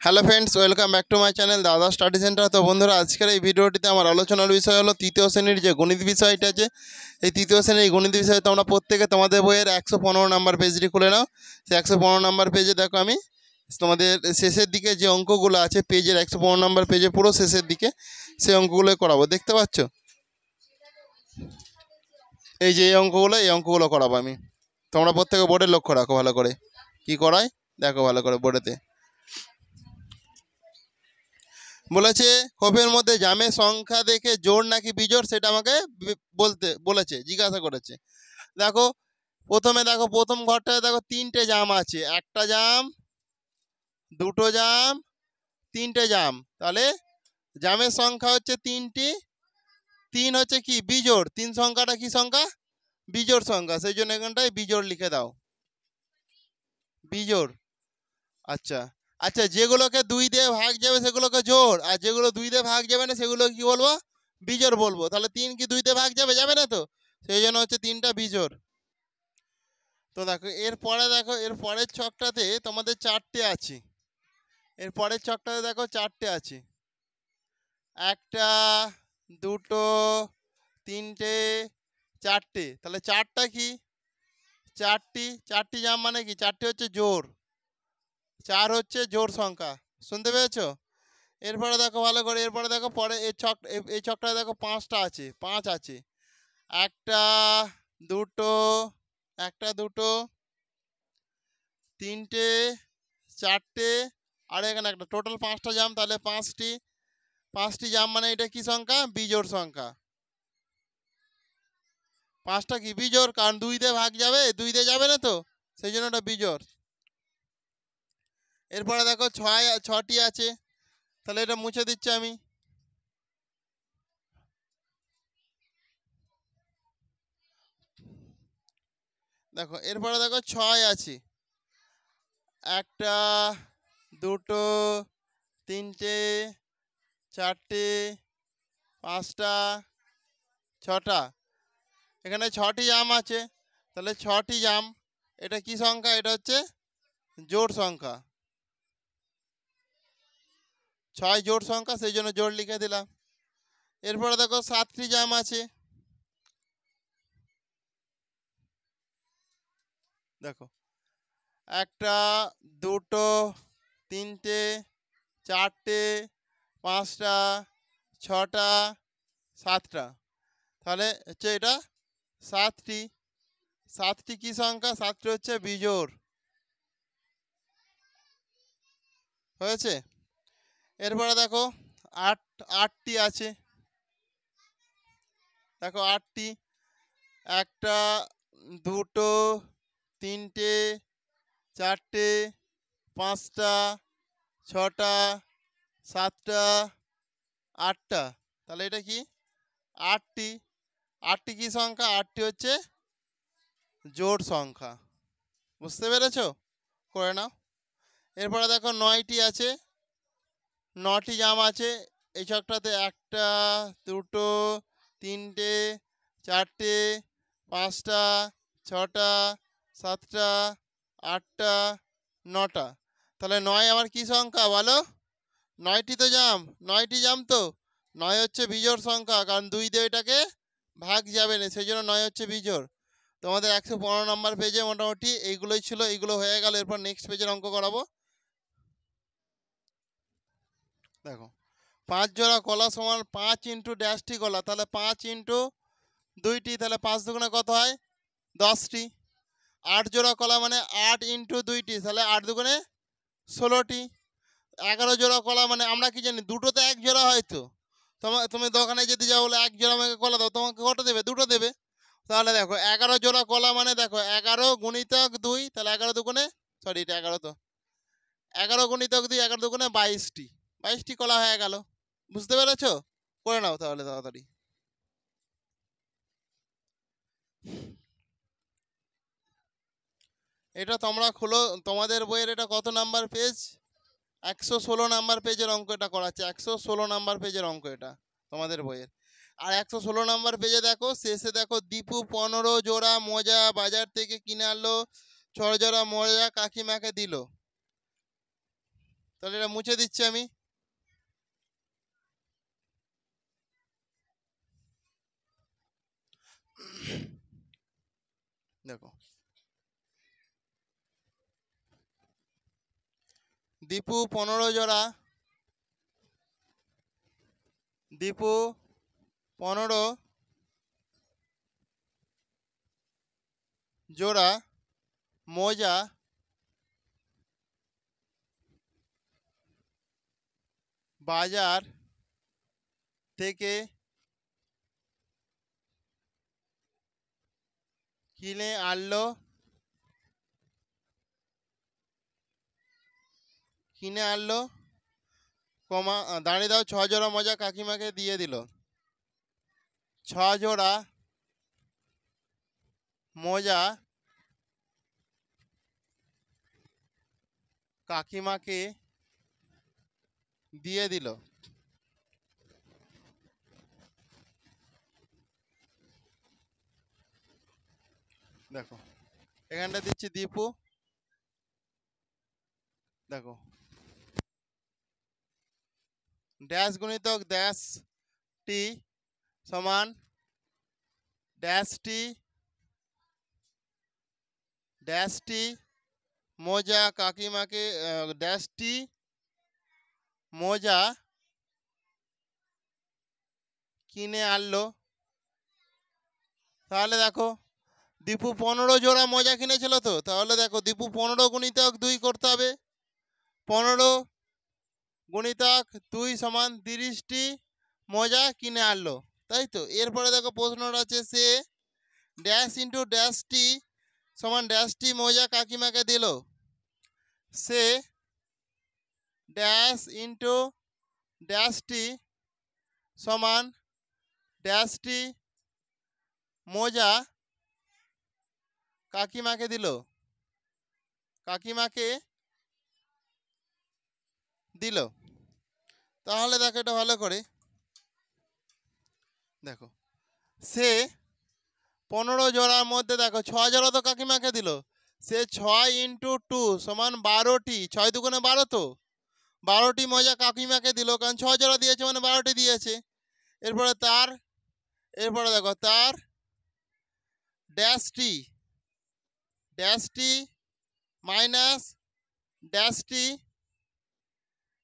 Hello friends, welcome back to my channel দাদা study centre. তো বন্ধুরা, আজকের এই ভিডিওটিতে আমার আলোচনার বিষয় হলো তৃতীয় শ্রেণীর যে গণিত বিষয়টা আছে, এই তৃতীয় শ্রেণীর এই গণিত বিষয়ে তোমরা প্রত্যেকে তোমাদের বইয়ের 115 নাম্বার পেজটি খুলে নাও। সেই 115 নাম্বার পেজে দেখো আমি তোমাদের শেষের দিকে যে অঙ্কগুলো আছে, পেজের 115 নাম্বার পেজে পুরো শেষের দিকে সেই অঙ্কগুলো করাবো। দেখতে পাচ্ছ এই যে এই অঙ্কগুলো করাবো আমি। তোমরা প্রত্যেকে বোর্ডে লক্ষ্য রাখো ভালো করে, কি করায় দেখো ভালো করে বোর্ডেতে। বলেছে খোপের মধ্যে জামের সংখ্যা দেখে জোড় নাকি বিজোড় সেটা আমাকে বলতে বলেছে, জিজ্ঞাসা করেছে। দেখো প্রথম ঘরটায় দেখো তিনটে জাম আছে, একটা জাম, দুটো জাম, তিনটে জাম। তাহলে জামের সংখ্যা হচ্ছে তিনটি, তিন হচ্ছে কি বিজোড়, তিন সংখ্যাটা কি সংখ্যা? বিজোড় সংখ্যা, সেই জন্য এখানটায় বিজোড় লিখে দাও, বিজোড়। আচ্ছা আচ্ছা, যেগুলোকে দুই দিয়ে ভাগ যাবে সেগুলোকে জোড়, আর যেগুলো দুই দিয়ে ভাগ যাবে না সেগুলো কি বলবো? বিজোড় বলবো। তাহলে তিন কি দুই দিয়ে ভাগ যাবে? যাবে না তো, সেই জন্য হচ্ছে তিনটা বিজোড়। তো দেখো এর পরের ছকটাতে তোমাদের চারটে আছে, এর পরের ছকটাতে দেখো চারটে আছে, একটা, দুটো, তিনটে, চারটে। তাহলে চারটা কি? চারটি জাম মানে কি? চারটি হচ্ছে জোড়, চার হচ্ছে জোড় সংখ্যা। শুনতে পেয়েছো? এরপরে দেখো ভালো করে, এরপরে দেখো পরে এই ছকটায় দেখো পাঁচটা আছে, পাঁচ আছে, একটা, দুটো, তিনটে, চারটে, আর এখানে একটা, টোটাল পাঁচটা জাম। তাহলে পাঁচটি জাম মানে এটা কি সংখ্যা? বিজোড় সংখ্যা। পাঁচটা কি বিজোড়, কারণ দুই দিয়ে ভাগ যাবে, দুই দিয়ে যাবে না তো, সেই জন্য এটা বিজোড়। এরপরে দেখো ছটি আছে, তাহলে এটা মুছে দিচ্ছি আমি। দেখো এরপরে দেখো ছয় আছে, একটা, দুটো, তিনটে, চারটে, পাঁচটা, ছটা। এখানে ছটি জাম আছে, তাহলে ছটি জাম এটা কি সংখ্যা? এটা হচ্ছে জোড় সংখ্যা, ছয় জোড় সংখ্যা, সেই জন্য জোড় লিখে দিলাম। এরপরে দেখো সাতটি জাম আছে, দেখো একটা, দুটো, তিনটে, চারটে, পাঁচটা, ছটা, সাতটা। তাহলে হচ্ছে এটা সাতটি কি সংখ্যা? সাতটি হচ্ছে বিজোড়। হয়েছে? এরপরে দেখো আটটি আছে, দেখো আটটি, একটা, দুটো, তিনটে, চারটে, পাঁচটা, ছটা, সাতটা, আটটা। তাহলে এটা কি? আটটি। আটটি কি সংখ্যা? আটটি হচ্ছে জোড় সংখ্যা। বুঝতে পেরেছো? করে নাও। এরপরে দেখো নয়টি আছে, নটি জাম আছে এই ছকটাতে, একটা, দুটো, তিনটে, চারটে, পাঁচটা, ছটা, সাতটা, আটটা, নটা। তাহলে নয় আমার কি সংখ্যা বলো? নয়টি তো জাম, নয়টি জাম তো, নয় হচ্ছে বিজোড় সংখ্যা, কারণ দুই দিয়ে এটাকে ভাগ যাবে না, সেই জন্য নয় হচ্ছে বিজোড়। তোমাদের 115 নম্বর পেজে মোটামুটি এইগুলোই ছিল, এইগুলো হয়ে গেল। এরপর নেক্সট পেজের অঙ্ক করাবো। দেখো 5 জোড়া কলা সমান 5 ইন্টু ড্যাশটি কলা, তাহলে 5 ইন্টু দুইটি, তাহলে 5 দুগুণে কত হয়? 10টি। 8 জোড়া কলা মানে 8 ইন্টু দুইটি, তাহলে 8 দুগুণে 16টি। 11 জোড়া কলা মানে আমরা কি জানি, দুটোতে এক জোড়া হয়তো। তুমি দোকানে যদি যাও বলে 1 জোড়া আমাকে কলা দাও, তোমাকে কটা দেবে? দুটো দেবে। তাহলে দেখো 11 জোড়া কলা মানে দেখো 11 গুণিতক 2, তাহলে 11 দুগুণে, সরি এটা 11 তো, 11 গুণিতক 2, 11 দুগুণে 22টি, 22টি কলা হয়ে গেল। বুঝতে পেরেছো? করে নাও তাহলে তাড়াতাড়ি। এটা তোমরা খুলো তোমাদের বইয়ের, এটা কত নাম্বার পেজ? 116 নাম্বার পেজের অঙ্ক এটা করাচ্ছে, 116 নাম্বার পেজের অঙ্ক এটা তোমাদের বইয়ের। আর 116 নাম্বার পেজে দেখো শেষে দেখো, দীপু 15 জোড়া মোজা বাজার থেকে কিনে আনলো, 6 জোড়া মোজা কাকিমাকে দিল। তাহলে এটা মুছে দিচ্ছি আমি। দেখো, দীপু 15 জোড়া, দীপু 15 জোড়া মোজা বাজার থেকে কিনে আনলো, কমা দাঁড়িয়ে দাও, 6 জোড়া মোজা কাকিমাকে দিয়ে দিল। 6 জোড়া মোজা কাকিমাকে দিয়ে দিল। দেখো এখানটা দিচ্ছি দীপু, দেখো ড্যাশ গুণিতক ড্যাশ টি সমান ড্যাশ টি মোজা কাকিমাকে ড্যাশ টি মোজা কিনে আনলো। তাহলে দেখো দীপু 15 জোড়া মোজা কিনেছিল তো, তাহলে দেখো দীপু 15 গুণিতক 2 করতে হবে। 15 গুণিতক 2 সমান 30টি মোজা কিনে আনলো, তাই তো। এরপরে দেখো প্রশ্নটা আছে সে ড্যাশ ইন্টু ড্যাশ টি সমান ড্যাশ টি মোজা কাকিমাকে দিল। সে ড্যাশ ইন্টু ড্যাশ টি সমান ড্যাশ টি মোজা কাকিমাকে দিল, তাহলে দেখো এটা ভালো করে দেখো, সে 15 জোড়ার মধ্যে দেখো 6 জোড়া তো কাকিমাকে দিল, সে 6 ইন্টু 2 সমান 12টি, 6 দুগুণে 12 তো, 12টি মোজা কাকিমাকে দিল, কারণ 6 জোড়া দিয়েছে মানে 12টি দিয়েছে। এরপরে দেখো তার ড্যাশ টি মাইনাস ড্যাশ টি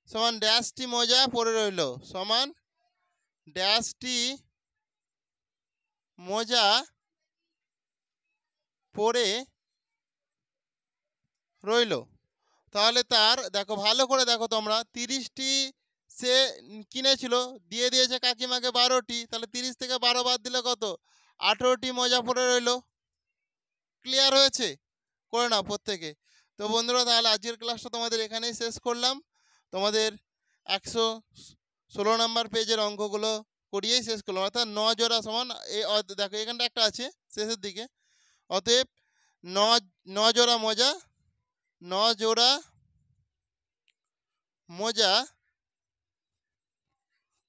সমান ড্যাশ টি মোজা পড়ে রইল, সমান ড্যাশ টি মোজা পড়ে রইল। তাহলে তার দেখো ভালো করে দেখো তোমরা, 30টি সে কিনেছিল, দিয়ে দিয়েছে কাকিমাকে 12টি, তাহলে 30 থেকে 12 বাদ দিলে কত, 18টি মোজা পড়ে রইল। ক্লিয়ার হয়েছে? করে নাও প্রত্যেকে। তো বন্ধুরা তাহলে আজকের ক্লাসটা তোমাদের এখানেই শেষ করলাম। তোমাদের 116 নম্বর পেজের অঙ্কগুলো করিয়েই শেষ করলাম, অর্থাৎ 9 জোড়া সমান দেখো এখানটা একটা আছে শেষের দিকে, অতএব 9 জোড়া মোজা, 9 জোড়া মোজা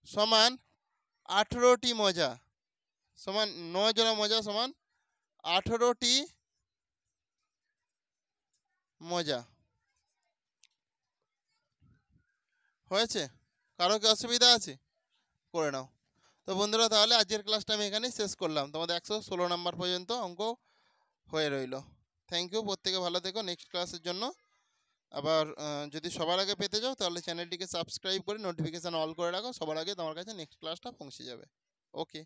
সমান 18টি মোজা, সমান 9 জোড়া মোজা সমান 18টি মোজা। হয়েছে? কারো কি অসুবিধা আছে? করে নাও। তো বন্ধুরা তাহলে আজকের ক্লাসটা আমি এখানেই শেষ করলাম, তোমাদের 116 নম্বর পর্যন্ত অঙ্ক হয়ে রইল। থ্যাংক ইউ, প্রত্যেকে ভালো থেকো। নেক্সট ক্লাসের জন্য আবার যদি সবার আগে পেতে যাও তাহলে চ্যানেলটিকে সাবস্ক্রাইব করে নোটিফিকেশান অল করে রাখো, সবার আগে তোমার কাছে নেক্সট ক্লাসটা পৌঁছে যাবে। ওকে।